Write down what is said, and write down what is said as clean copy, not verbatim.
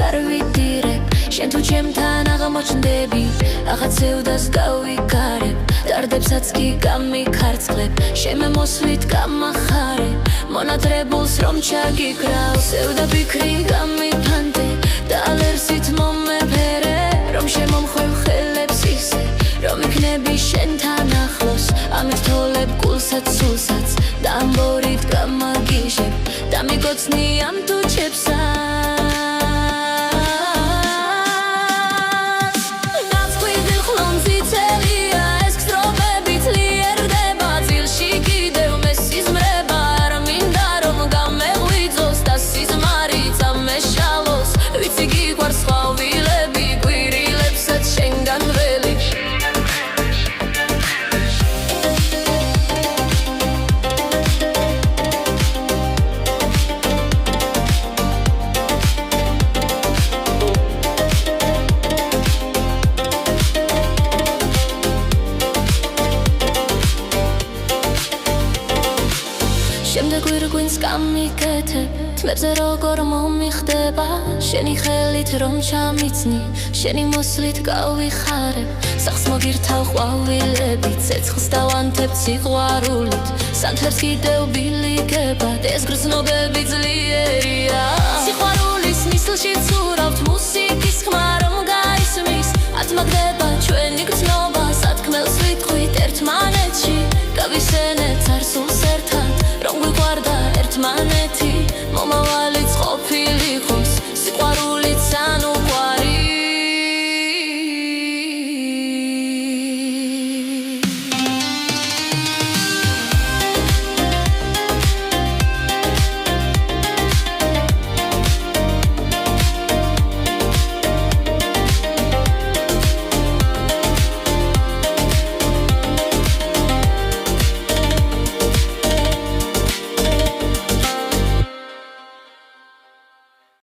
არ ვიდირებ შენ თუ ჩემთან აღმოჩნდები აღარ ცევდას გავიგარებ დარდებსაც კი გამიქარწყლებ შემემოსვლით გამახარე მონადრებულს რომ ჩაგიკრავ სევდა ფიქრი გამიფანტე და ალერსით მომეფერე რომ შემომხვევ ხელებს ისე რომ იქნები შენთან ახლოს ამით თოლებ გულსაც სულსაც და ამბორით გამაგიჟებ და მიგოცნი ამ თუჩებსაც გაწყვიტილ ხლონზე წელია ეს გსტრობები ძლიერდება ძილში კიდევ მესიზმრება არ მინდა რომ გამეღვიძოს და სიზმარიც ამეშალოს ვიცი გიყვარს ყვავილები გვირილებსაც შენგან ველი შემდეგ ვირგვინს გამიკეთებ თმებზე როგორ მომიხდება შენი ხელით რომ ჩამიცნი შენი მოსვლით გავიხარებ სახს მოგირთავ ყვავილები ცეცხლს დავანთებ სიყვარულით სანთლებს კიდევ ბილიკებად ეს გრძნობები ძლიერია სიყვარულის ნისლში ცურავთ მუსიკის ხმა რომ გაისმის ათმაგდება ჩვენი გრძნობა სათქმელს ვიტყვით ერთმანეთში გავისენეთ წარსულს ერთად რომ გვიყვარდა ერთმანეთი მომავალი